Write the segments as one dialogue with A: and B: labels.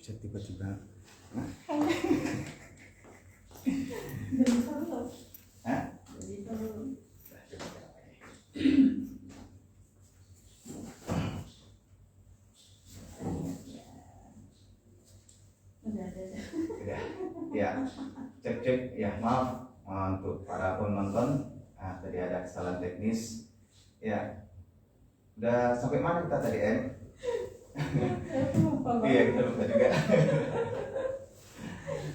A: chat tiba-tiba. Hah?
B: Jadi perlu.
A: Hah?
B: Jadi perlu. Udah.
A: Udah. Ya. Cek ya, maaf untuk para penonton. Nah, tadi ada kesalahan teknis. Ya. Udah sampai mana kita tadi, Em? Iya, kita lupa juga.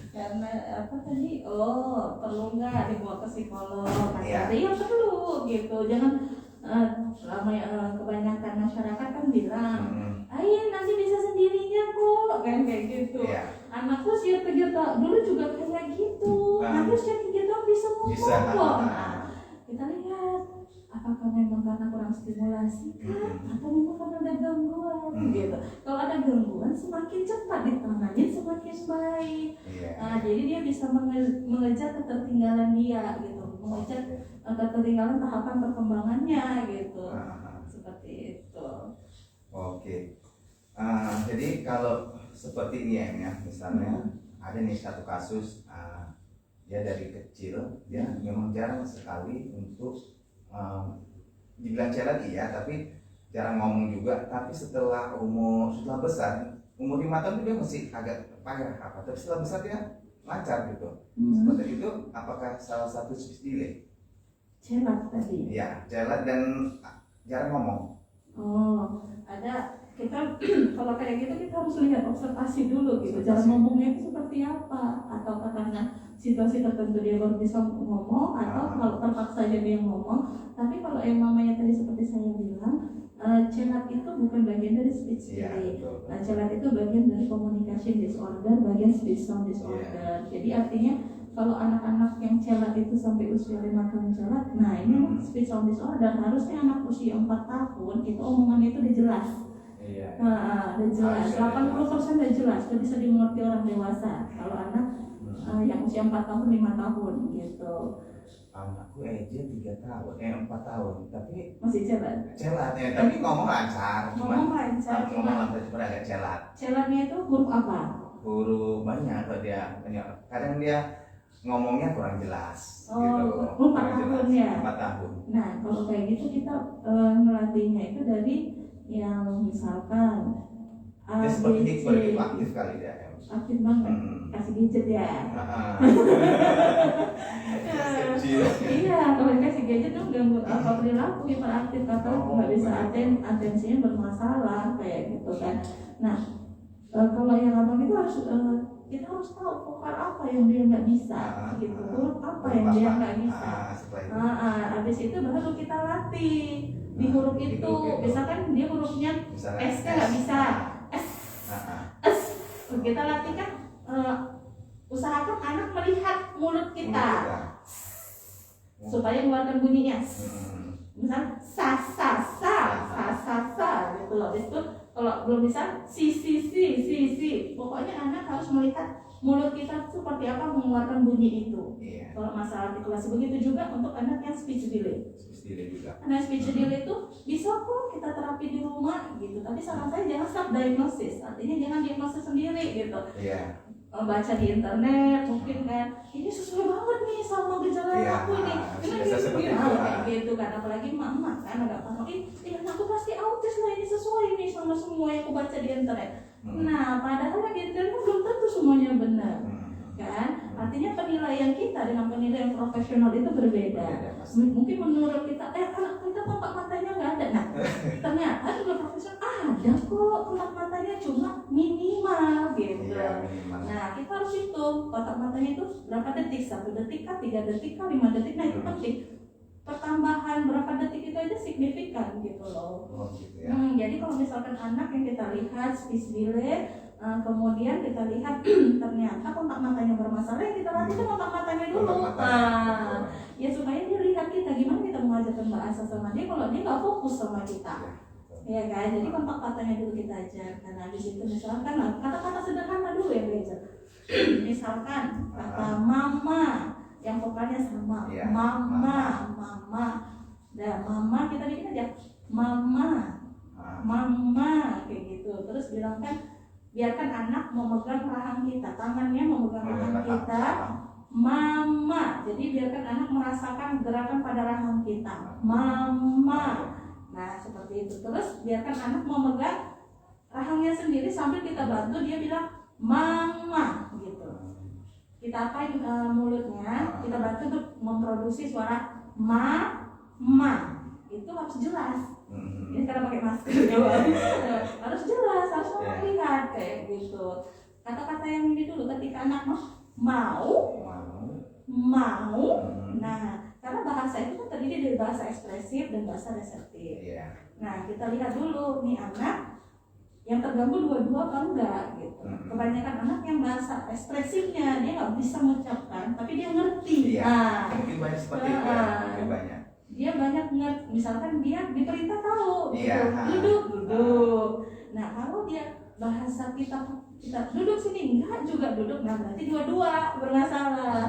B: Karena apa tadi? Oh, perlu nggak dibawa ke psikolog?
A: Iya.
B: Iya perlu gitu. Jangan ramai kebanyakan masyarakat kan bilang, ayo nanti bisa sendirinya kok, kan kayak gitu.
A: Iya.
B: Anakku usia 3 tahun dulu juga kayak gitu. Nanti usia 3 tahun bisa ngomong kok. Nah, kita lihat apakah memang karena kurang stimulasi kan, atau memang karena ada gangguan gitu. Kalau ada gangguan semakin cepat ditangani semakin baik.
A: Iya.
B: Nah, jadi dia bisa mengejar ketertinggalan dia gitu, mengejar ketertinggalan tahapan perkembangannya gitu. Seperti itu.
A: Oke. Jadi kalau seperti ini ya, misalnya ada nih satu kasus, dia dari kecil dia memang jarang sekali untuk dibilang challenge iya, tapi jarang ngomong juga. Tapi setelah besar, umur 5 tahun dia masih agak payah apa, tapi setelah besar dia lancar gitu. Seperti itu, apakah salah satu speech delay?
B: Celat tadi.
A: Iya, challenge dan jarang ngomong.
B: Oh, ada. Kita kalau kayak gitu kita harus lihat observasi dulu gitu, cara ngomongnya itu seperti apa, atau karena situasi tertentu dia baru bisa ngomong, atau kalau terpaksa aja dia ngomong. Tapi kalau mamanya tadi seperti saya bilang, celat itu bukan bagian dari speech delay. Nah, celat itu bagian dari communication disorder, bagian speech sound disorder. Jadi artinya kalau anak-anak yang celat itu sampai usia 5 tahun celat, nah ini speech sound disorder. Harusnya anak usia 4 tahun itu omongannya itu udah jelas.
A: Iya.
B: Nah, udah jelas. 80% udah jelas, udah bisa dimengerti orang dewasa. Kalau anak yang usia 4 tahun, 5 tahun gitu.
A: Anakku Eja 4 tahun, tapi
B: masih celat
A: ya, tapi ngomong lancar.
B: Ngomong lancar,
A: cuma agak celat.
B: Celatnya itu huruf apa?
A: Huruf banyak kok dia. Kadang dia ngomongnya kurang jelas.
B: Oh,
A: gitu.
B: 4 tahun ya?
A: 4 tahun.
B: Nah, kalau kayak gitu kita ngelatihnya itu dari yang misalkan
A: Dia seperti aktif kali dia.
B: Aktif banget, kasih gadget ya. Iya, kalau kasih gadget tuh ganggu apa perilaku, hiperaktif atau nggak bisa atensinya bermasalah kayak gitu kan. Nah, kalau yang abang itu harus kita harus tahu vokal apa yang dia nggak bisa, gitu, huruf apa yang dia nggak bisa. Habis itu baru kita latih di huruf itu. Misalkan dia hurufnya S-nya nggak bisa, S, kita latihkan, usahakan anak melihat mulut kita supaya mengeluarkan bunyinya. Misal sa gitu loh. Habis itu kalau belum bisa si. Pokoknya anak harus melihat mulut kita seperti apa mengeluarkan bunyi itu. Kalau masalah artikulasi begitu juga untuk anak yang speech delay. Anak speech delay itu bisa kok kita terapi di rumah gitu. Tapi saran saya jangan self diagnosis. Artinya jangan diagnosis sendiri gitu. Baca di internet mungkin kan, ini sesuai banget nih sama gejala aku ini. Kayak gitu kan, apalagi mama kan agak parno, aku pasti autis lah, ini sesuai nih sama semua yang aku baca di internet. Nah, padahal yang di internet belum tentu semuanya benar. Kan? Artinya penilaian kita dengan penilaian profesional itu berbeda. Mungkin menurut kita, anak kita kontak matanya nggak ada. Nah, ternyata juga profesional ada kok kontak matanya, cuma minimal gitu. Nah, kita harus hitung kontak matanya itu berapa detik, 1 detik kah, 3 detik kah, 5 detik. Nah, itu penting. Pertambahan berapa detik itu aja signifikan gitu loh. Jadi kalau misalkan anak yang kita lihat speech delay, kemudian kita lihat ternyata kontak matanya bermasalah, yang kita latih kontak matanya dulu. Ya supaya dia lihat kita gimana kita mengajarkan bahasa sama dia kalau dia nggak fokus sama kita. Ya kan, jadi kontak matanya dulu kita ajarkan. Nah, habis itu misalkan kata-kata sederhana dulu ya belajar. Misalkan kata mama yang vokalnya sama, mama. Dan mama kita bikin aja mama kayak gitu. Terus bilang kan biarkan anak memegang rahang kita, tangannya memegang rahang
A: Rahang.
B: kita, mama. Jadi biarkan anak merasakan gerakan pada rahang kita, mama. Nah seperti itu. Terus biarkan anak memegang rahangnya sendiri sambil kita bantu dia bilang mama gitu. Kita apain mulutnya, kita bantu untuk memproduksi suara ma. Itu harus jelas. Ini karena pakai masker harus jelas, harus terlihat kayak gitu. Kata-kata yang ini dulu ketika anak mau. Nah, karena bahasa itu kan terdiri dari bahasa ekspresif dan bahasa reseptif. Nah, kita lihat dulu nih anak yang terganggu dua-dua apa enggak gitu. Kebanyakan anak yang bahasa ekspresifnya dia nggak bisa mengucapkan, tapi dia ngerti.
A: Mungkin banyak seperti itu ya, mungkin banyak.
B: Dia banyak ngerti, misalkan dia diperintah tahu, duduk. Nah kalau dia bahasa kita duduk sini enggak juga duduk, nah berarti dua-dua bermasalah.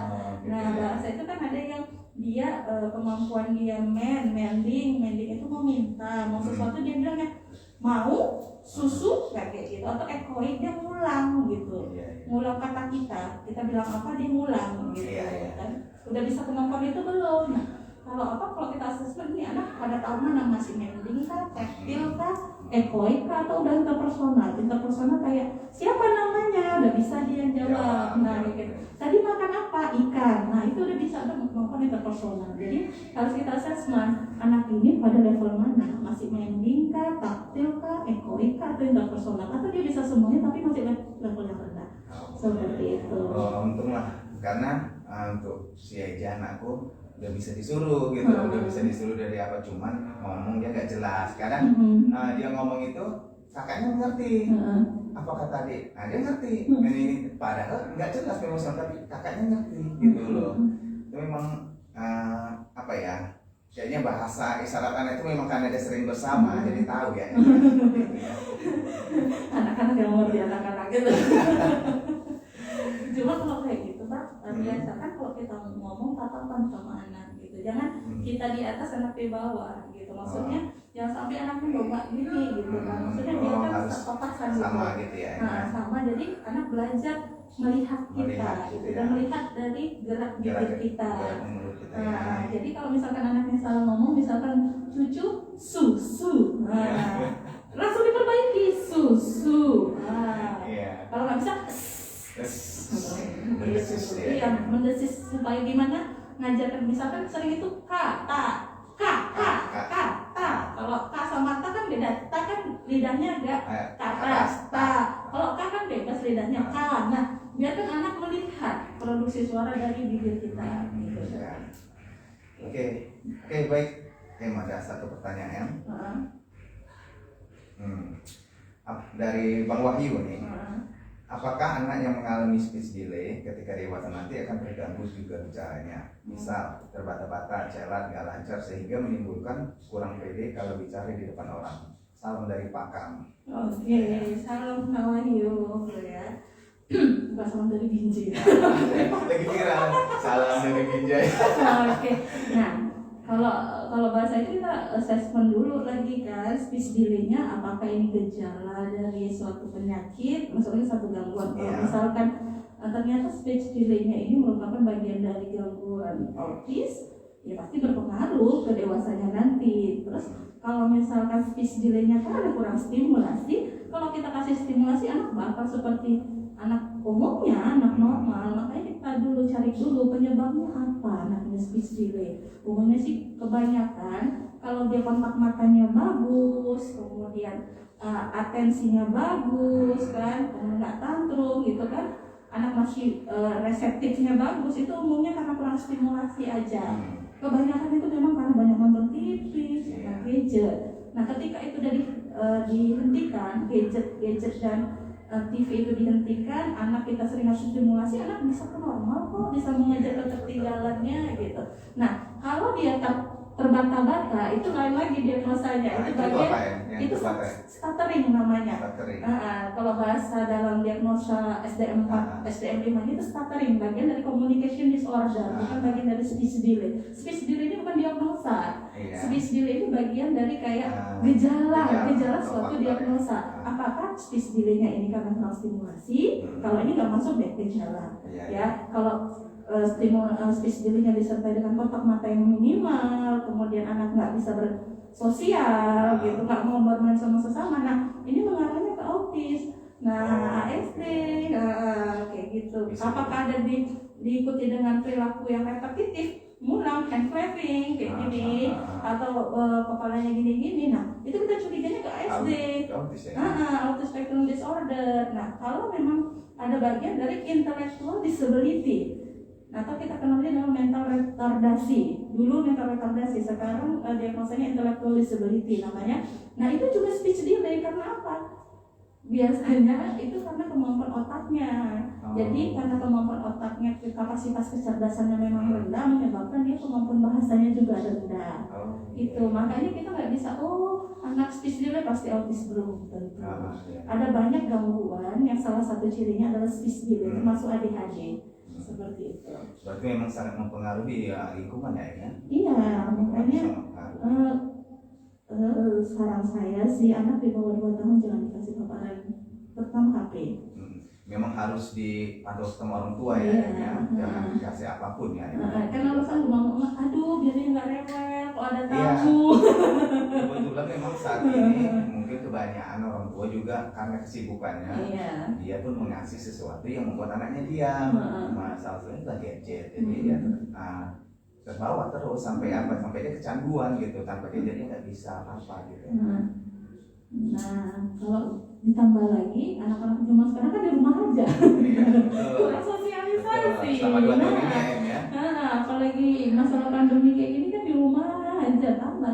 B: Nah bahasa itu kan ada yang dia kemampuan dia mending itu mau sesuatu dia bilangnya mau susu kayak gitu, atau ekoik dia ngulang gitu, ngulang kata kita bilang apa dia ngulang gitu kan. Udah bisa kemampuan itu belum. Nah, kalau kita assessment nih anak pada tahun mana, masih mending kah, tektil kah, ekoik kah, atau udah interpersonal kayak siapa namanya udah bisa dia jawab. Nah gitu. Tadi makan apa? Ikan. Nah itu udah bisa, udah kemampuan interpersonal. Jadi harus kita assessment anak ini pada level mana, masih mending kah, taktil kah, ekoik kah, atau interpersonal, atau dia bisa semuanya tapi masih level yang rendah. Seperti itu.
A: Untunglah karena untuk si Eja anakku udah bisa disuruh gitu, udah bisa disuruh dari apa, cuman ngomong dia nggak jelas. Kadang dia ngomong itu kakaknya ngerti apa kata adik, dia ngerti ini padahal nggak jelas memang, tapi kakaknya ngerti gitu loh. Itu memang apa ya, kayaknya bahasa isyarat anak itu memang karena dia sering bersama jadi tahu ya.
B: Anak-anak yang ngerti anak-anak gitu. Cuma kalau kayak gitu Pak, biasakan kalau kita ngomong tatapan sama anak gitu, jangan kita di atas anak di bawah gitu. Maksudnya jangan sampai anaknya bawa gini gitu kan. Maksudnya dia kan sepapasan gitu.
A: Sama gitu ya.
B: Nah, sama, jadi anak belajar melihat kita gitu, dan melihat dari gerak bibir kita. Nah, jadi kalau misalkan anaknya salah ngomong, misalkan cucu susu, langsung diperbaiki susu. Kalau nggak bisa mendesis supaya gimana ngajarkan, misalkan sering itu kata. Kalau ka sama ta kan beda, ta kan lidahnya agak ke atas, ta. Kalau ka kan bebas lidahnya ka. Nah, biarkan anak melihat produksi suara dari bibir kita. Gitu.
A: Oke, baik. Ada satu pertanyaan. Dari Bang Wahyu nih. Apakah anak yang mengalami speech delay ketika dewasa nanti akan terganggu juga bicaranya? Misal terbata-bata, celat, gak lancar sehingga menimbulkan kurang pede kalau bicara di depan orang. Salam dari Pak Kang.
B: Oke, salam Pak Wahyu ya. Bukan salam dari Binjai.
A: Lagi kira salam dari Binjai.
B: Oke, nah kalau bahasa itu kita assessment dulu lagi kan, speech delay-nya apakah ini gejala dari suatu penyakit, maksudnya satu gangguan. Kalau misalkan ternyata speech delay-nya ini merupakan bagian dari gangguan autis, ya pasti berpengaruh ke dewasanya nanti. Terus kalau misalkan speech delay-nya kan ada kurang stimulasi, kalau kita kasih stimulasi anak bakal seperti anak umumnya, anak normal. Makanya kita dulu cari dulu penyebabnya apa anaknya speech delay. Umumnya sih kebanyakan kalau dia kontak matanya bagus, kemudian atensinya bagus kan, nggak tantrum gitu kan, anak masih reseptifnya bagus, itu umumnya karena kurang stimulasi aja. Kebanyakan itu memang karena banyak nonton TV, gadget. Nah ketika itu dihentikan gadget dan TV itu dihentikan, anak kita sering harus stimulasi, anak bisa ke normal kok, bisa mengejar ketertinggalannya gitu. Nah kalau dia terbata-bata, itu lain lagi diagnosanya.
A: Nah,
B: Itu
A: apa
B: bagian
A: ya? Yang
B: itu
A: terbata?
B: stuttering namanya.
A: Stuttering.
B: Kalau bahasa dalam diagnosa SDM 4, SDM 5 itu stuttering, bagian dari communication disorder, bukan bagian dari speech delay. Speech delay ini bukan diagnosa.
A: Iya.
B: Speech delay itu bagian dari kayak gejala suatu diagnosa. Apakah speech delay-nya ini karena kurang stimulasi? Kalau ini nggak masuk deh gejala. Ya, kalau speech delay-nya disertai dengan kontak mata yang minimal, kemudian anak nggak bisa bersosial, gitu, nggak mau bermain sama sesama. Nah, ini mengarahnya ke autis. Nah, ASD, kayak gitu. Apakah ada diikuti dengan perilaku yang repetitif, ngulang, hand clapping, kayak gini, atau kepalanya gini-gini? Nah, itu kita curiganya ke ASD, autism spectrum disorder. Nah, kalau memang ada bagian dari intellectual disability, atau kita kenalnya dengan mental retardasi. Dulu mental retardasi, sekarang diagnosanya intellectual disability namanya. Nah, itu juga speech delay. Karena apa? Biasanya itu karena kemampuan otaknya. Jadi karena kemampuan otaknya, kapasitas kecerdasannya memang rendah, menyebabkan dia kemampuan bahasanya juga rendah. Itu makanya kita nggak bisa anak speech delay pasti autis, belum tentu. Ada banyak gangguan yang salah satu cirinya adalah speech delay, termasuk ADHD. Seperti itu.
A: Berarti memang sangat mempengaruhi ya lingkungan ya?
B: Iya, makanya saran saya sih anak di bawah 2 tahun jangan dikasih paparan, terutama HP.
A: Memang harus dipantau sama orang tua ya, jangan dikasih apapun ya.
B: Karena lu kan ngomong, aduh biar dia nggak rewel kok ada tamu.
A: Kebetulan memang saat ini mungkin kebanyakan orang tua juga karena kesibukannya, dia pun mengasih sesuatu yang membuat anaknya diam. Salah satunya adalah gadget, jadi dia terbawa terus sampai dia kecanduan gitu, tanpa dia jadi nggak bisa apa gitu.
B: Nah, kalau ditambah lagi anak-anak zaman sekarang kan di rumah aja, kurang sosialisasi. Apalagi masalah pandemi kayak gini kan di rumah aja, tambah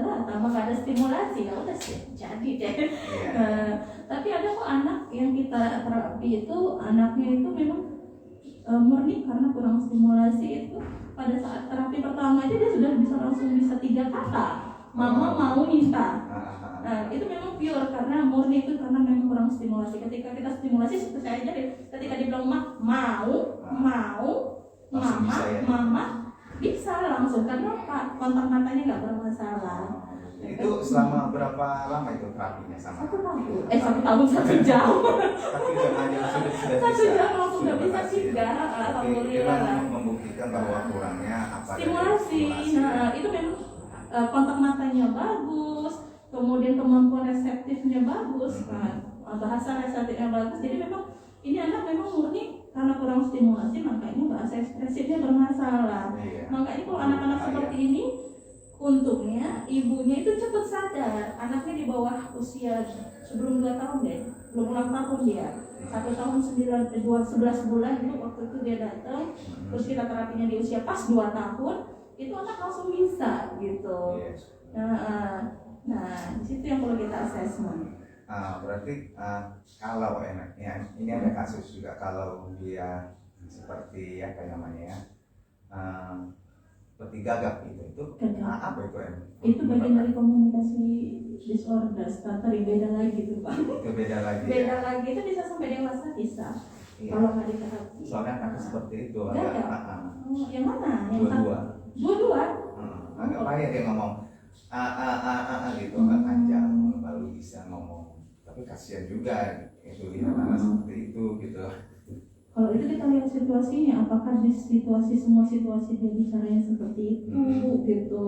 B: gak ada stimulasi, ya udah sih jadi deh. Tapi ada kok anak yang kita terapi itu anaknya itu memang murni karena kurang stimulasi. Itu pada saat terapi pertama aja dia sudah langsung bisa 3 kata, mama mau minta. Nah, itu memang pure karena murni itu karena memang kurang stimulasi. Ketika kita stimulasi seperti saya aja, ketika dibilang mau, mama bisa langsung, karena kontak matanya nggak bermasalah.
A: Itu selama berapa lama itu terapinya sama?
B: 1 tahun. 1 tahun 1 jam.
A: Tapi jangan sudah
B: 1 jam langsung nggak bisa 3. Alhamdulillah.
A: Itu membuktikan bahwa kurangnya apa?
B: Stimulasi. Nah, itu memang kontak matanya bagus, kemudian kemampuan reseptifnya bagus, bahasa reseptifnya bagus. Jadi memang ini anak memang murni karena kurang stimulasi, makanya bahasa ekspresifnya bermasalah. Makanya kalau anak-anak seperti ini, untungnya ibunya itu cepat sadar. Anaknya di bawah usia sebelum 2 tahun deh, belum ulang tahun dia. 1 tahun 11 bulan itu waktu itu dia datang, terus kita terapinya di usia pas 2 tahun, itu anak langsung bisa gitu. Nah, di situ yang perlu kita assessment.
A: Berarti kalau ini ada kasus juga kalau dia seperti apa namanya seperti gagap itu apa itu
B: Itu bagian dari komunikasi disorder, stuttering, beda lagi tuh Pak.
A: Itu beda lagi.
B: Beda lagi itu bisa sampai dewasa bisa. Kalau nggak diterapi.
A: Soalnya anak seperti itu
B: gagap. Yang mana? Dua-dua.
A: Agak payah dia ngomong gitu, agak panjang baru bisa ngomong. Tapi kasihan juga itu anak seperti itu gitu.
B: Kalau itu kita lihat situasinya, apakah di semua situasi dia bicaranya seperti itu gitu.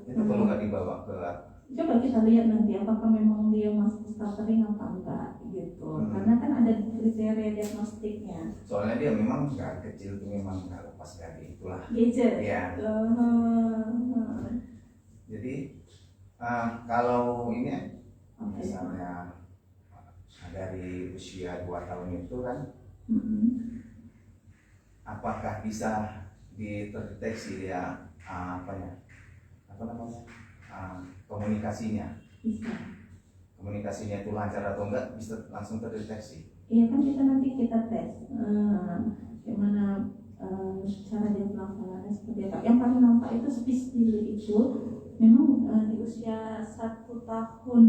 A: Itu perlu nggak dibawa ke?
B: Coba kita lihat nanti apakah memang dia masuk stuttering apa enggak gitu. Karena kan ada kriteria diagnostiknya.
A: Soalnya dia memang nggak kecil tuh, memang nggak lepas dari itulah.
B: Gadget.
A: Iya. Jadi kalau ini misalnya dari usia 2 tahun itu kan, apakah bisa terdeteksi dia komunikasinya?
B: Bisa.
A: Komunikasinya itu lancar atau enggak bisa langsung terdeteksi?
B: Iya kan kita tes gimana cara dia pelaksanaannya seperti apa. Yang paling nampak itu speech delay itu memang di usia 1 tahun,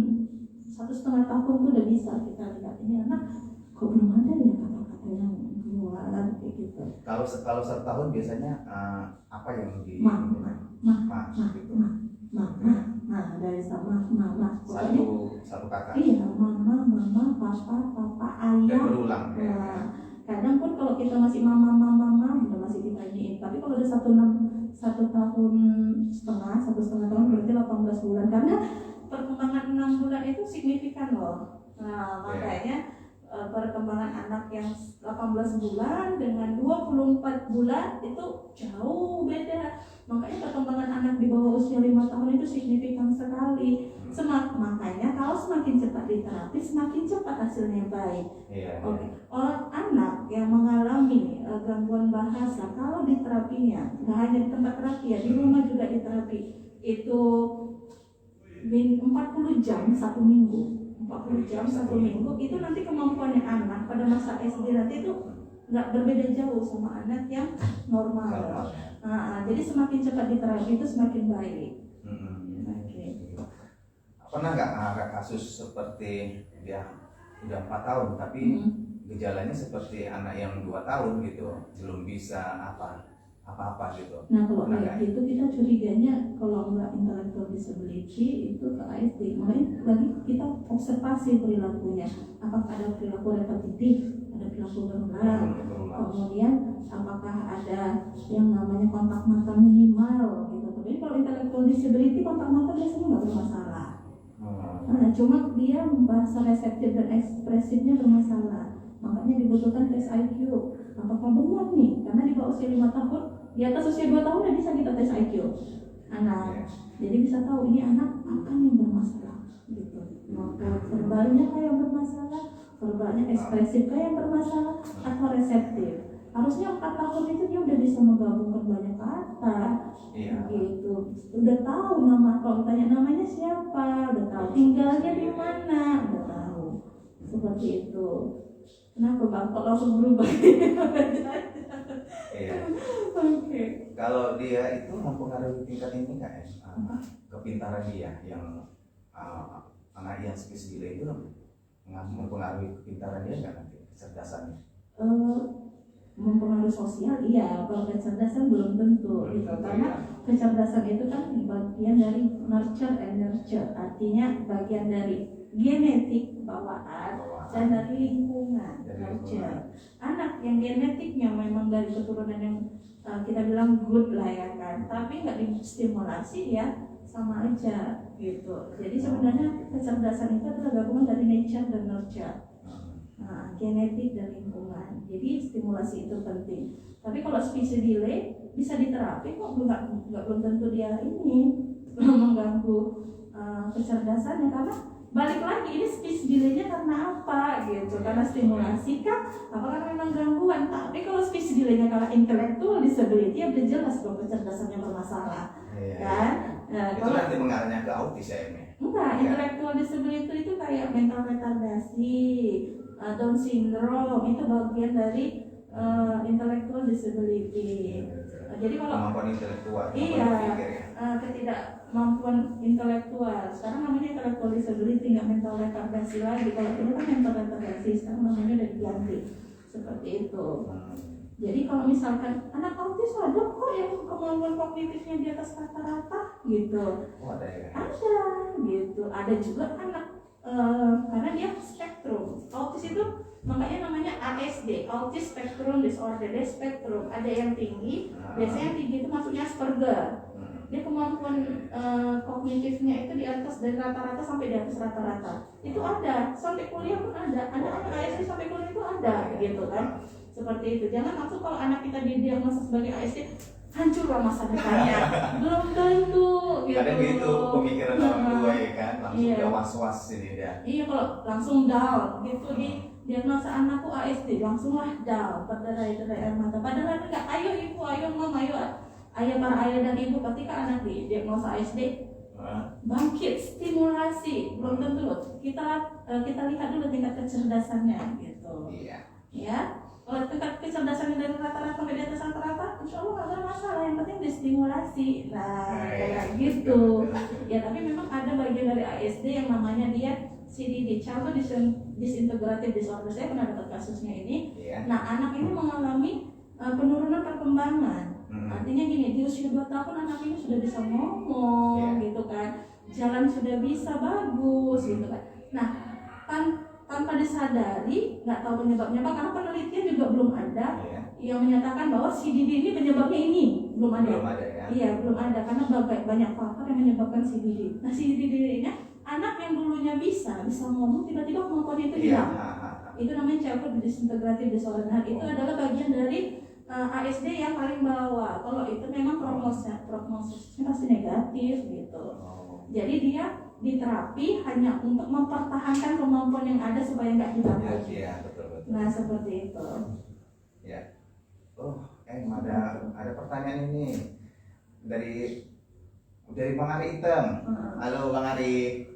B: 1,5 tahun tuh udah bisa kita lihat ini anak kok belum ada ya kata-kata yang keluar kayak gitu.
A: Kalau 1 tahun biasanya apa yang di
B: Ma,
A: gitu.
B: Nah dari sama mama.
A: Satu kata.
B: Iya, mama, papa, ayah.
A: Dan berulang.
B: Nah, kadang pun kalau kita masih mama, udah masih ditanyain. Tapi kalau udah 1,5 tahun berarti 18 bulan. Karena perkembangan 6 bulan itu signifikan loh. Nah, makanya perkembangan anak yang 18 bulan dengan 24 bulan itu jauh beda. Makanya perkembangan anak di bawah usia 5 tahun itu signifikan sekali. Makanya kalau semakin cepat diterapi, semakin cepat hasilnya baik. Oke. Orang anak yang mengalami gangguan bahasa, kalau diterapinya nggak hanya di tempat terapi ya, di rumah juga diterapi, itu 40 jam 1 minggu. 40 jam 1 minggu itu nanti kemampuannya anak pada masa SD nanti itu nggak berbeda jauh sama anak yang normal. Jadi semakin cepat diterapi itu semakin baik.
A: Pernah nggak kasus seperti dia udah 4 tahun tapi gejalanya seperti anak yang 2 tahun gitu, belum bisa apa-apa gitu?
B: Nah kalau kayak gitu kita curiganya kalau nggak intellectual disability itu ke ASD. Makanya lagi kita observasi perilakunya, apakah ada perilaku repetitif, ada perilaku berulang, kemudian apakah ada yang namanya kontak mata minimal gitu. Tapi kalau intellectual disability kontak mata biasanya nggak bermasalah. Nah, cuma dia bahasa reseptif dan ekspresifnya bermasalah. Makanya dibutuhkan tes IQ. Apakah benar nih? Karena di bawah usia 5 tahun, di atas usia 2 tahun udah bisa kita tes IQ anak. Jadi bisa tahu ini anak apa yang bermasalah gitu. Maka verbalnya kayak bermasalah, verbalnya ekspresif kayak bermasalah atau reseptif. Harusnya 4 tahun itu dia udah bisa menggabungkan banyak kata. Gitu. Udah tahu nama, kalau tanya namanya siapa, udah tahu tinggalnya di mana, udah tahu. Seperti itu. Kenapa Bang kok langsung berubah? Oke.
A: Kalau dia itu mempengaruhi tingkat ini nggak ya? Kepintaran dia yang anak yang speech delay itu mempengaruhi kepintaran dia nggak nanti kecerdasannya?
B: Mempengaruhi sosial iya, kalau kecerdasan belum tentu gitu. Karena kecerdasan itu kan bagian dari nurture and nurture, artinya bagian dari genetik bawaan dan dari lingkungan nurture. Anak yang genetiknya memang dari keturunan yang kita bilang good lah ya kan, tapi nggak distimulasi ya sama aja gitu. Jadi sebenarnya kecerdasan itu adalah gabungan dari nature dan nurture. Genetik dan lingkungan. Jadi stimulasi itu penting. Tapi kalau speech delay bisa diterapi kok, belum tentu dia ini mengganggu kecerdasannya. Karena balik lagi ini speech delay-nya karena apa gitu? Karena stimulasi kah? Apakah memang gangguan? Tapi kalau speech delay-nya karena intellectual disability ya udah jelas kalau kecerdasannya bermasalah, kan?
A: Itu kalau nanti mengarahnya ke autis ya ini?
B: Enggak, intellectual disability itu kayak mental retardasi, Down syndrome itu bagian dari intellectual disability. Jadi kalau
A: kemampuan intelektual,
B: ketidakmampuan intelektual, sekarang namanya intellectual disability, nggak mental retardasi lagi. Kalau dulu kan mental retardasi, sekarang namanya udah diganti seperti itu. Jadi kalau misalkan anak autis ada kok yang kemampuan kognitifnya di atas rata-rata gitu.
A: Ada ya?
B: Ada gitu. Ada juga anak karena dia spektrum. Autis itu makanya namanya ASD, Autism Spectrum Disorder. Dia spektrum. Ada yang tinggi, biasanya yang tinggi itu maksudnya Asperger. Dia kemampuan kognitifnya itu di atas dari rata-rata sampai di atas rata-rata. Itu ada, sampai kuliah pun ada. Ada anak ASD sampai kuliah itu ada, gitu kan? Seperti itu. Jangan langsung kalau anak kita didiagnosa sebagai ASD hancurlah masa depannya. Belum tentu gitu.
A: Kadang gitu pemikiran orang tua ya kan, langsung udah was-was ini dia.
B: Iya, kalau langsung down gitu di diagnosa anakku ASD, langsunglah down, berderai-derai air mata. Padahal enggak, ayo ibu, ayo mama, ayo ayah, para ayah dan ibu ketika anak di diagnosa ASD bangkit, stimulasi, belum tentu loh. Kita lihat dulu tingkat kecerdasannya gitu.
A: Iya.
B: Ya. Kalau tingkat kecerdasannya dari rata-rata sampai di atas rata-rata, insya Allah nggak ada masalah. Yang penting distimulasi. Nah, kayak gitu. Ya tapi memang ada bagian dari ASD yang namanya dia CDD, Childhood Disintegrative Disorder. Saya pernah dapat kasusnya ini. Nah, anak ini mengalami penurunan perkembangan. Artinya gini, di usia 2 tahun anak ini sudah bisa ngomong, gitu kan, jalan sudah bisa bagus, gitu kan. Nah, tanpa disadari, nggak tahu penyebabnya apa, karena penelitian juga belum ada yang menyatakan bahwa CDD ini penyebabnya ini belum ada. Iya, belum ada, karena banyak faktor yang menyebabkan CDD. Nah, CDD ini anak yang dulunya bisa ngomong, tiba-tiba kemampuannya itu hilang. Itu namanya Childhood Disintegrative Disorder. Nah, itu adalah bagian dari ASD yang paling bawah. Kalau itu memang prognosisnya pasti negatif gitu. Jadi dia diterapi hanya untuk mempertahankan kemampuan yang ada supaya nggak hilang lagi.
A: Betul.
B: Nah, seperti itu.
A: Ya. Ada pertanyaan ini dari Bang Ari Hitam. Halo Bang Ari.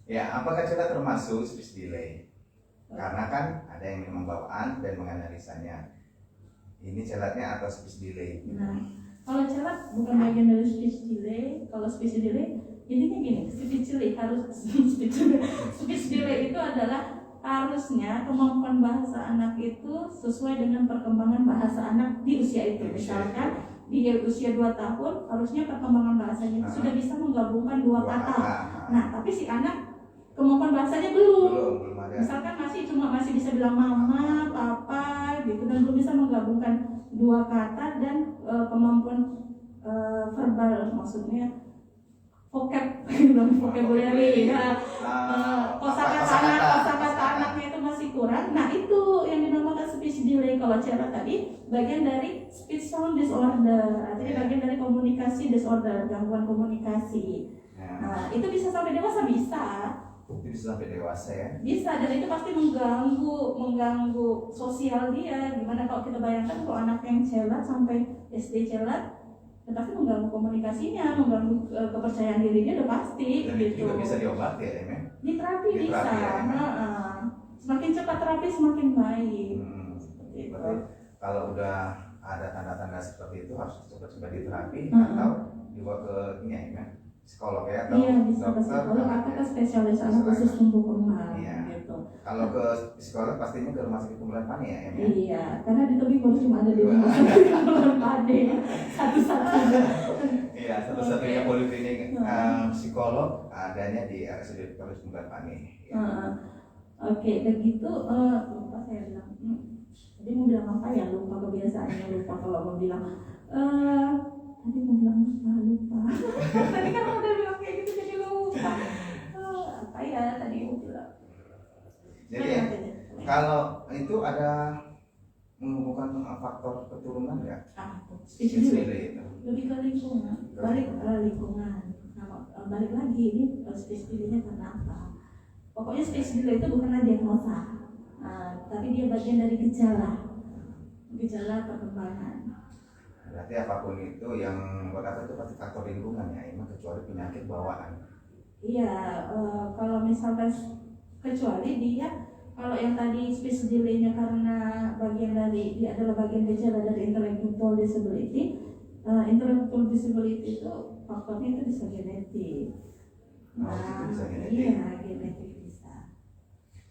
A: Ya, apakah celat termasuk speech delay? Karena kan ada yang memang bawaan dan menganalisanya. Ini celatnya atau speech delay?
B: Nah, kalau celat bukan bagian dari speech delay. Kalau speech delay, intinya gini, speech delay itu adalah harusnya kemampuan bahasa anak itu sesuai dengan perkembangan bahasa anak di usia itu. Misalkan di usia 2 tahun harusnya perkembangan bahasanya itu sudah bisa menggabungkan 2 kata. Nah, tapi si anak kemampuan bahasanya belum ada. Misalkan masih bisa bilang mama, papa gitu, dan belum bisa menggabungkan 2 kata dan kemampuan verbal, maksudnya vocabulary ya, kosakata anaknya itu masih kurang. Nah, itu yang dinamakan speech delay. Kalau cara tadi bagian dari speech sound disorder, artinya bagian dari komunikasi disorder, gangguan komunikasi. Nah, itu bisa sampai dewasa, bisa sampai dewasa ya? Bisa, dan itu pasti mengganggu sosial dia. Gimana kalau kita bayangkan kalau anak yang celat sampai SD celat, ya pasti mengganggu komunikasinya, mengganggu kepercayaan dirinya, udah pasti. Dan gitu. Itu juga bisa diobati ya, Em? Di terapi bisa. Semakin cepat terapi semakin baik. Berarti kalau udah ada tanda-tanda seperti itu harus cepat-cepat diterapi atau dibawa ke ini ya, psikolog ya, atau bisa ke psikolog atau ke spesialis anak khusus tumbuh kembang. Gitu. Kalau ke psikolog pastinya ke rumah sakit Kumpulan Pane ya, Em? Iya, karena di Tobing baru cuma ada di rumah sakit Kumpulan Pane satu-satunya. Iya, satu-satunya poliklinik psikolog adanya di RSUD Kumpulan Pane. Oke, begitu lupa saya bilang. Tadi mau bilang apa ya? Lupa, kebiasaannya lupa kalau mau bilang. Tadi mau bilang lupa. Tadi kan udah bilang kayak gitu jadi lupa. Apa ya tadi mau bilang? Jadi kalau itu ada menghubungkan faktor keturunan ya? Speech delay itu. Lebih ke lingkungan. Lingkungan. Nah, balik lagi ini speech delay-nya karena apa? Pokoknya speech delay itu bukanlah diagnosa, tapi dia bagian dari gejala perkembangan. Berarti apapun itu yang berkata itu pasti faktor lingkungan ya, emang kecuali penyakit bawaan. Iya, kalau misalkan kecuali dia, kalau yang tadi speech delay-nya karena bagian dari dia adalah bagian gejala dari intellectual disability. Intellectual disability itu faktornya itu bisa genetik. Nah, bisa genetik. Iya, genetik bisa.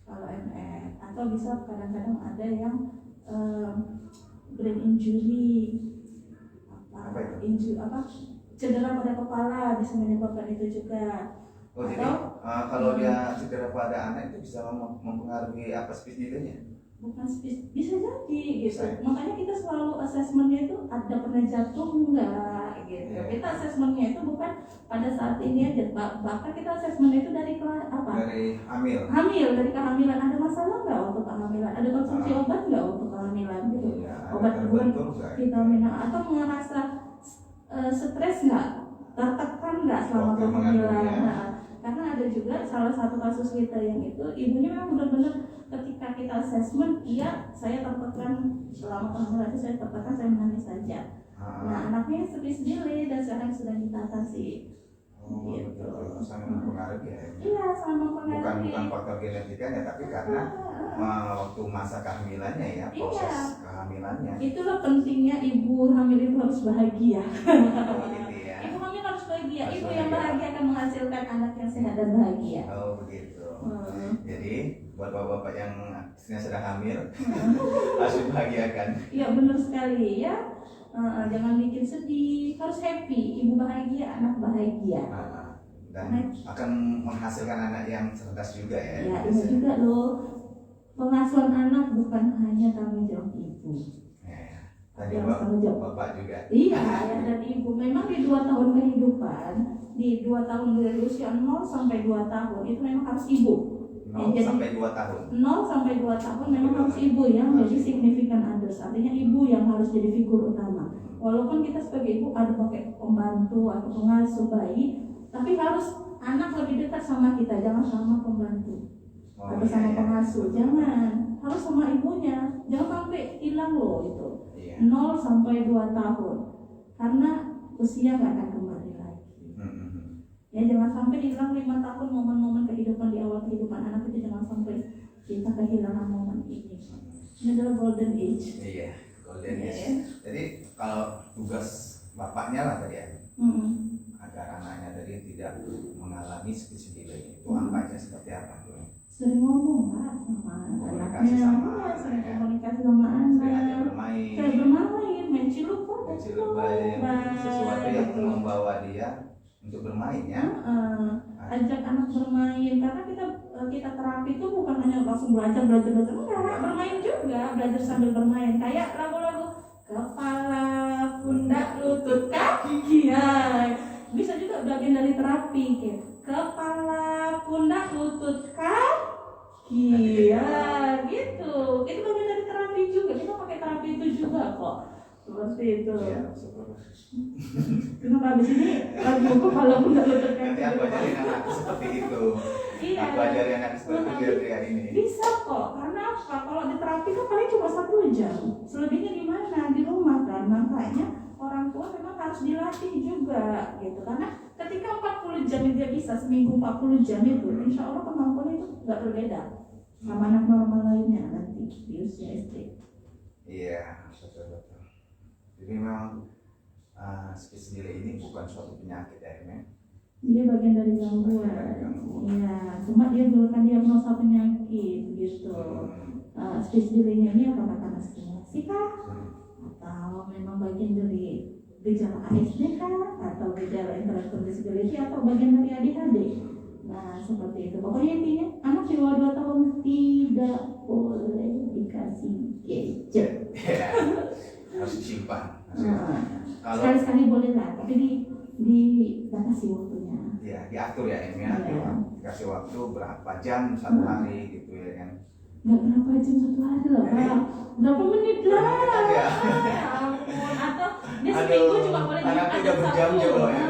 B: Kalau MS atau bisa kadang-kadang ada yang brain injury. Cedera pada kepala bisa menyebabkan itu juga. Jadi kalau dia cedera pada anak itu bisa mempengaruhi apa speech delay-nya? Bukan speech, bisa jadi gitu. Makanya kita selalu asesmennya itu ada pernah jatuh enggak gitu. Kita asesmennya itu bukan pada saat ini aja, bahkan kita asesmennya itu dari apa? Dari hamil, dari kehamilan. Ada masalah enggak untuk kehamilan? Ada konsumsi obat enggak untuk kehamilan gitu? Obat vitamin atau merasa stres nggak, tertekan nggak selama kehamilan? Karena ada juga salah satu kasus kita yang itu ibunya memang benar-benar ketika kita assessment, iya saya tertekan selama kehamilan itu, saya tertekan, saya menangis saja. Nah, anaknya speech delay dan sekarang sudah kita atasi. gitu.
A: betul. Sangat mempengaruhi ya.
B: Iya, sangat mempengaruhi.
A: Bukan faktor genetikanya, tapi karena waktu masa kehamilannya ya, proses kehamilannya.
B: Itulah pentingnya ibu hamil itu harus bahagia.
A: Oh, gitu ya.
B: Ibu hamil harus bahagia.
A: Harus
B: Ibu yang
A: bahagia.
B: bahagia akan menghasilkan anak yang sehat dan bahagia.
A: Oh begitu. Jadi buat bapak-bapak yang istrinya sedang hamil harus dibahagiakan.
B: Iya benar sekali ya. Jangan bikin sedih, harus happy. Ibu bahagia, anak bahagia.
A: Dan akan menghasilkan anak yang cerdas juga ya.
B: Ya ini juga loh. Pengasuhan anak bukan hanya tanggung jawab ibu.
A: Ya. Dan juga bapak juga.
B: Iya, ayah dan ibu. Memang di 2 tahun kehidupan, di 2 tahun dari usia 0 sampai 2 tahun itu memang harus ibu.
A: 0 sampai 2 tahun.
B: 0 sampai 2 tahun memang harus ibu yang jadi significant others. Artinya ibu yang harus jadi figur utama. Walaupun kita sebagai ibu ada pakai pembantu atau pengasuh bayi, tapi harus anak lebih dekat sama kita, jangan sama pembantu atau sama pengasuh. Jangan, harus sama ibunya. Jangan sampai hilang loh itu. 0 sampai 2 tahun. Karena usia nggak akan kembali lagi. Ya jangan sampai hilang 5 tahun momen-momen kehidupan di awal kehidupan anak itu, jangan sampai kita kehilangan momen ini. Ini adalah golden age.
A: Iya, golden age. Jadi kalau tugas bapaknya lah tadi ya, agar anaknya tadi tidak mengalami speech delay itu apa aja seperti apa tuh?
B: Sering ngomong lah sama
A: Komunikasi
B: anaknya,
A: sama
B: sering
A: ya.
B: komunikasi sama
A: Sering
B: anak,
A: aja bermain.
B: kayak bermain, main cilupuk,
A: sesuatu yang membawa dia untuk bermain ya.
B: Ajak anak bermain, karena kita terapi itu bukan hanya langsung belajar, enggak, bermain juga, belajar sambil bermain, kayak lagu-lagu kepala, pundak, lutut, kaki, ya bisa juga bagian dari terapi, kayak kepala, pundak, lutut, kaki, ya gitu, itu bagian dari terapi juga, kita pakai terapi itu juga kok, seperti itu.
A: Iya,
B: Kenapa abis ini lagu kepala, pundak, lutut, kaki?
A: nanti aku ajarin anakku seperti itu.
B: Iya.
A: Aku ajarin anak seperti dia ini.
B: Bisa kok, karena apa? Kalau di terapi kan paling cuma 1 jam. Selebihnya di mana? Di rumah kan. Makanya orang tua memang harus dilatih juga gitu. Karena ketika 40 jam dia bisa, seminggu 40 jam itu, insya Allah kemampuan itu nggak berbeda sama anak normal lainnya nanti di usia SD.
A: Iya, betul. Jadi memang speech delay ini bukan suatu penyakit ya, Em.
B: Dia bagian dari gangguan. Iya, cuma dia bukan diagnosa penyakit gitu. Speech delay-nya ini apakah karena stimulasi kah? Atau memang bagian dari gejala ASD kah? Atau gejala intellectual disability atau bagian dari ADHD? Nah, seperti itu. Pokoknya intinya anak di bawah 2 tahun tidak boleh dikasih gadget.
A: Ya, harus disimpan. Kalau
B: Sekali-sekali boleh lah, tapi dibatasi waktunya.
A: ya diatur ya, Em ya.
B: Iya.
A: Dikasih waktu berapa jam 1 hari gitu ya kan.
B: Nggak berapa jam 1 hari loh Pak, berapa menit lah.
A: Ya.
B: Ya ampun, atau dia seminggu cuma boleh
A: anakku
B: ada
A: udah berjam-jam loh ya.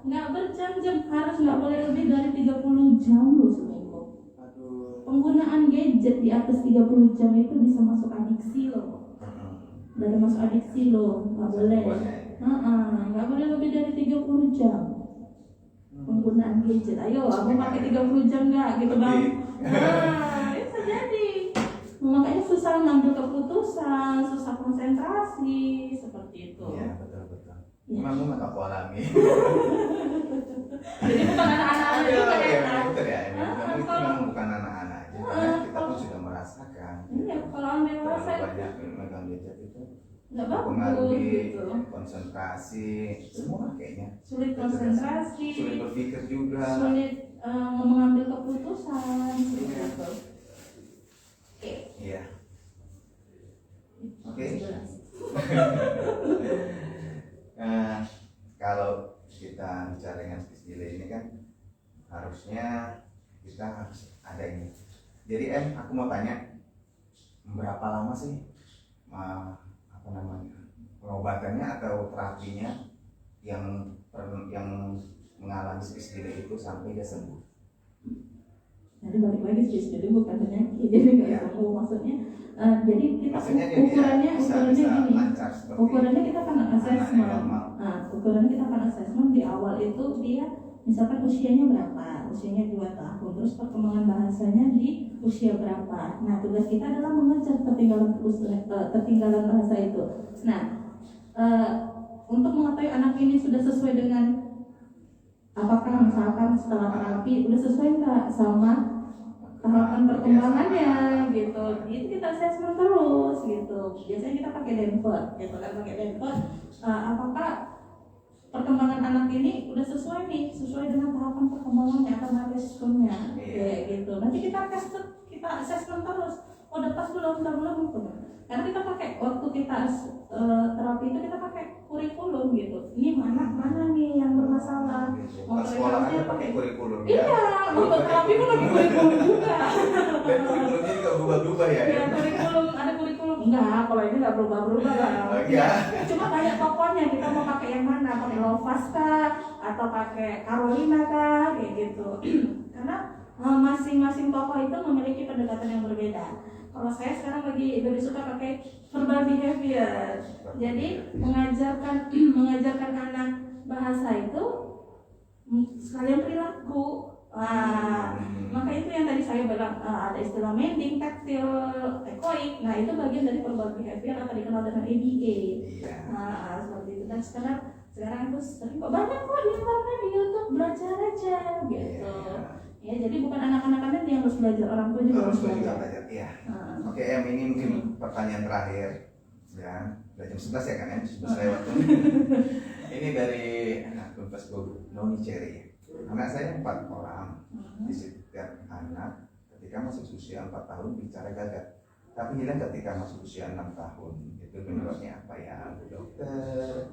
B: Nggak berjam-jam, harus nggak boleh lebih dari 30 jam loh seminggu.
A: Aduh.
B: Penggunaan gadget di atas 30 jam itu bisa masuk adiksi loh. Dari masuk adiksi loh, nggak boleh. Nggak boleh lebih dari 30 jam penggunaan gadget. Ayo, aku pakai 30 jam nggak gitu bang? Bisa jadi. Makanya susah ngambil keputusan, susah konsentrasi, seperti itu.
A: Iya, betul.
B: Ya.
A: Memang aku alami.
B: Jadi bukan anak-anak juga ya kan?
A: Betul ya, Em. Itu memang bukan anak-anak aja, karena kita pun sudah merasakan.
B: Iya, kalau orang dewasa
A: Terlalu banyak megang gadget itu
B: nggak bagus
A: mempengaruhi
B: gitu.
A: konsentrasi, semua kayaknya.
B: Sulit konsentrasi,
A: Sulit berpikir juga.
B: sulit mengambil keputusan, seperti itu. Oke.
A: Iya. Oke.
B: Jelas.
A: Kalau kita bicara dengan speech delay ini kan harusnya kita harus ada ini. Jadi aku mau tanya, berapa lama sih pengobatannya atau terapinya yang mengalami speech delay itu sampai dia sembuh?
B: Jadi balik lagi jadi bukan penyakit, jadi nggak
A: Iya.
B: sembuh maksudnya. Jadi kita
A: Maksudnya jadi
B: ukurannya
A: bisa
B: gini.
A: lancar seperti
B: Ukurannya kita akan
A: anak yang
B: assessment.
A: normal.
B: Nah, ukurannya kita akan assessment di awal itu dia misalkan usianya berapa, usianya 2 tahun, terus perkembangan bahasanya di usia berapa. Nah, tugas kita adalah mengejar ketinggalan bahasa itu. Nah, untuk mengetahui anak ini sudah sesuai dengan apakah misalkan setelah terapi udah sesuai nggak sama tahapan perkembangannya gitu. Itu kita assessment terus gitu. Biasanya kita pakai Denver gitu kan, pakai Denver. Apakah perkembangan anak ini udah sesuai dengan tahapan perkembangannya atau milestones-nya kayak gitu. Nanti kita assessment terus. Oh, udah pas belum gitu. Karena kita pakai waktu kita terapi itu kita pakai kurikulum gitu. Ini mana nih yang bermasalah.
A: Pas sekolah aja pakai kurikulum ya.
B: Iya, untuk terapi pun pakai kurikulum juga.
A: Dan kurikulumnya juga berubah-ubah ya.
B: Ya, ada kurikulum. Enggak, kalau ini enggak berubah-berubah lah.
A: Iya.
B: Cuma banyak tokonya, kita mau pakai yang mana? Pakai Lovas kah? Atau pakai Carolina kah? Kayak gitu. Karena masing-masing tokoh itu memiliki pendekatan yang berbeda. Kalau saya sekarang lebih suka pakai verbal behavior. Jadi mengajarkan anak bahasa itu sekalian perilaku. Maka itu yang tadi saya bilang ada istilah mending, taktil, echoic. Nah, itu bagian dari verbal behavior atau dikenal dengan ABA. Seperti itu. Dan sekarang itu sering kok banyak kok di internet, di YouTube, belajar aja gitu. Ya, jadi bukan anak-anak aja yang harus belajar, orang tua juga harus belajar.
A: Iya. Oke, Em, ini mungkin pertanyaan terakhir ya. Udah jam 11 ya kan ya, 11 lewat. Ini dari akun Facebook Noni Cherry. Anak saya 4 orang. Di setiap anak ketika masuk usia 4 tahun bicara gagap, tapi hilang ketika masuk usia 6 tahun. Itu menurutnya apa ya, Bu Dokter?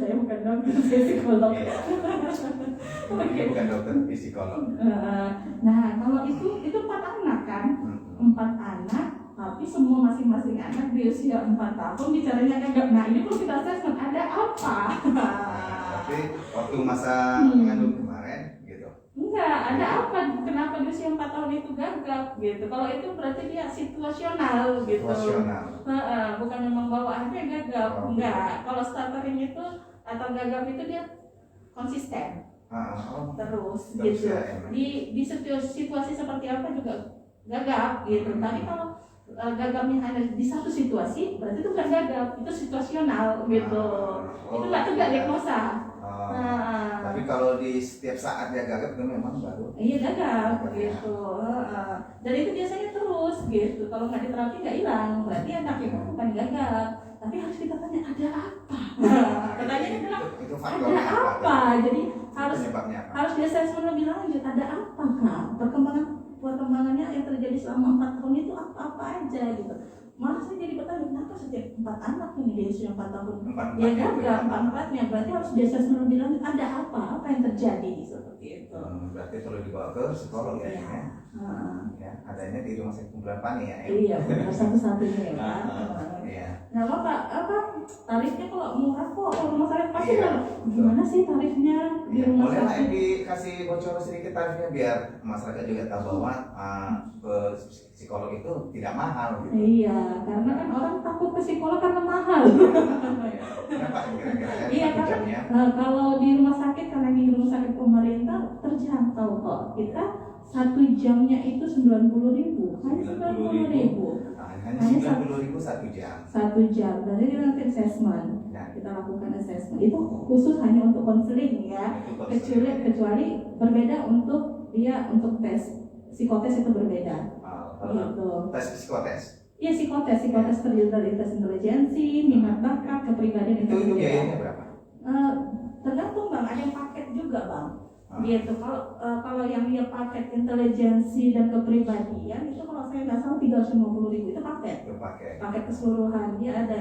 B: Saya bukan dokter, saya psikolog.
A: Ini bukan dokter, psikolog.
B: Nah, kalau itu 4 anak kan, 4 anak, tapi semua masing-masing anak di usia 4 tahun bicaranya gagap. Nah, ini perlu kita assessment, ada apa?
A: Tapi waktu masa mengandung kemarin gitu.
B: Enggak, ada apa? Kenapa di usia 4 tahun itu gagap gitu? Kalau itu berarti dia situasional gitu. Bukan memang bawaannya gagap. Enggak. Kalau stuttering itu atau gagap itu dia konsisten. Terus gitu. Di situasi seperti apa juga gagap gitu. Tapi kalau gagapnya ada di satu situasi, berarti itu bukan gagap, itu situasional gitu. Itu nggak tegak diagnosa.
A: Tapi kalau di setiap saat dia gagap itu memang baru.
B: Iya, gagap gitu. Dan itu biasanya terus gitu. Kalau nggak diterapi nggak hilang, berarti anak itu bukan gagap. Tapi harus kita tanya ada apa. Pertanyaannya adalah ada apa. Jadi harus di-assessment lebih lanjut. Ada apa kak? Perkembangannya yang terjadi selama 4 tahun itu apa aja gitu. Malah saya jadi bertanya, kenapa setiap 4 anak ini di usia 4 tahun ya gagap, 4-4-nya berarti harus di-assessment lebih lanjut. Ada apa yang terjadi seperti itu.
A: Berarti perlu dibawa ke psikolog ya. Ya, adanya di rumah sakit kumpulan Pani ya.
B: Iya, benar, satu-satunya ya.
A: Iya.
B: Nah, tarifnya kalau murah kok, kalau rumah sakit pasti gimana sih tarifnya di rumah
A: sakit? Boleh dikasih bocoran sedikit tarifnya biar masyarakat juga tahu bahwa psikolog itu tidak mahal gitu.
B: Iya, karena kan orang takut ke psikolog karena mahal.
A: Kenapa kira-kira?
B: Iya, karena kalau di rumah sakit, karena ini rumah sakit pemerintah terjangkau kok. Kita 1 jamnya itu 90.000, hanya 90.000.
A: Hanya 90.000 1 jam.
B: 1 jam. Berarti kita nanti assessment. Kita lakukan assessment. Itu khusus hanya untuk konseling ya. Kecuali berbeda untuk tes psikotes itu berbeda. Gitu.
A: Tes psikotes.
B: Iya, psikotes terdiri dari tes intelijensi, minat bakat, kepribadian
A: itu biayanya berapa?
B: Tergantung bang, ada yang paket juga bang. Gitu. Kalau yang dia paket intelijensi dan kepribadian itu kalau saya nggak salah 350.000 itu paket keseluruhan. Dia ada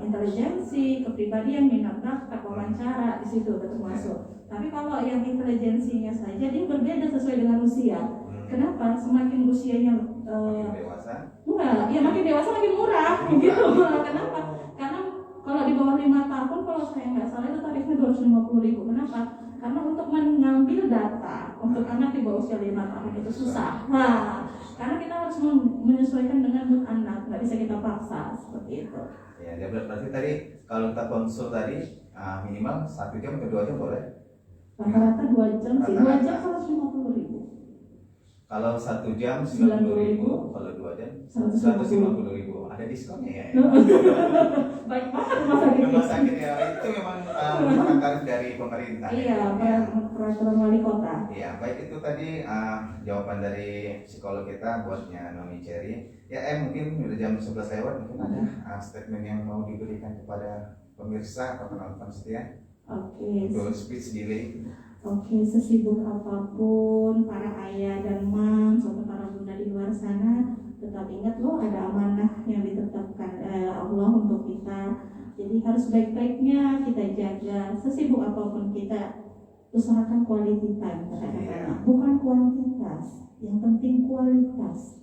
B: intelijensi, kepribadian, minat bakat, wawancara di situ udah termasuk. Tapi kalau yang intelijensinya saja dia berbeda sesuai dengan usia. Kenapa? Semakin usianya
A: makin dewasa?
B: Enggak, ya makin dewasa makin murah gitu. Kenapa? Karena kalau di bawah 5 tahun kalau saya nggak salah itu tarifnya 250.000. Kenapa? karena untuk mengambil data untuk anak di bawah usia 5 tahun itu susah. Nah, karena kita harus menyesuaikan dengan mood anak, nggak bisa kita paksa seperti itu.
A: Ya, dia berarti tadi kalau kita konsul tadi minimal 1 jam ke 2 jam boleh.
B: Rata-rata 2 jam sih, 2 jam 150.000.
A: Kalau 1 jam 90.000, kalau 2 jam 150.000. Ada diskonnya ya?
B: Baik banget rumah sakit.
A: Rumah sakit ya, itu memang merupakan tarif dari pemerintah.
B: Iya, peraturan wali kota.
A: Iya, baik itu tadi jawaban dari psikolog kita buatnya Noni Cherry. Ya, mungkin udah jam 11 lewat, mungkin ada statement yang mau diberikan kepada pemirsa atau penonton setia.
B: Oke.
A: Untuk speech delay.
B: Oke, sesibuk apapun para ayah dan mam serta para bunda di luar sana, tetap ingat loh ada amanah yang ditetapkan Allah untuk kita. Jadi harus baik-baiknya kita jaga. Sesibuk apapun kita, usahakan quality time terhadap anak, bukan kuantitas. Yang penting kualitas.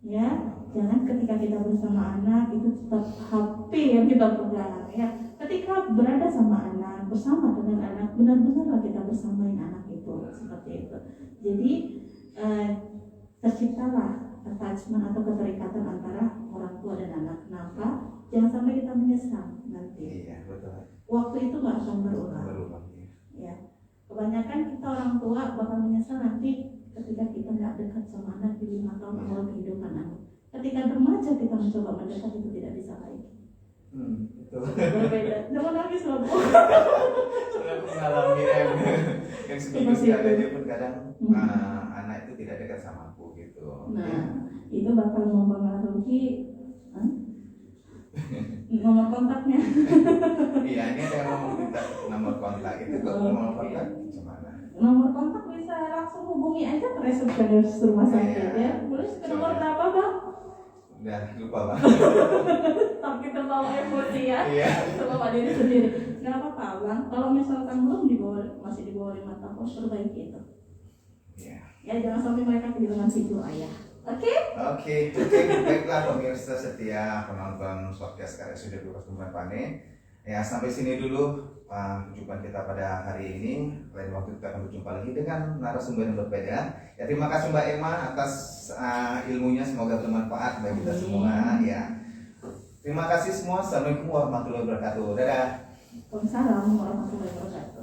B: Ya, jangan ketika kita bersama anak itu tetap HP yang kita pegang ya. Ketika berada sama anak, bersama dengan anak, benar-benarlah kita bersamain anak itu seperti itu. Jadi terciptalah attachment atau keterikatan antara orang tua dan anak. Kenapa? Jangan sampai kita menyesal nanti.
A: Iya, betul.
B: Waktu itu nggak akan berulang. Ya, kebanyakan kita orang tua bakal menyesal nanti ketika kita nggak dekat sama anak di 5 tahun awal kehidupan anak. Ketika remaja kita mencoba mendekat itu tidak bisa lagi.
A: Betul.
B: Berbeda. Jangan nangis loh.
A: Sudah mengalami yang seminggu sekali aja pun kadang anak itu tidak dekat sama aku gitu.
B: Nah, itu bakal mempengaruhi nomor kontaknya.
A: Iya, ini ada yang mau minta nomor kontak itu kok nomor kontak gimana?
B: Nomor kontak bisa langsung hubungi aja ke resepsionis rumah sakit ya. Boleh ke nomor berapa bang?
A: Udah lupa bang.
B: Tapi terbawa emosi ya.
A: Iya.
B: Terbawa diri sendiri. Nggak apa-apa bang. Kalau misalkan belum masih di bawah 5 tahun, perbaiki itu.
A: Iya.
B: Ya jangan sampai mereka kehilangan figur ayah. Oke?
A: Oke, baiklah pemirsa setia penonton podcast RSUD Dr. Tumbuhan Pane. Ya, sampai sini dulu perjumpaan kita pada hari ini. Lain waktu kita akan berjumpa lagi dengan narasumber yang berbeda. Ya, terima kasih Mbak Emma atas ilmunya, semoga bermanfaat bagi kita semua. Ya, terima kasih semua. Assalamualaikum warahmatullahi wabarakatuh. Dadah.
B: Waalaikumsalam warahmatullahi wabarakatuh.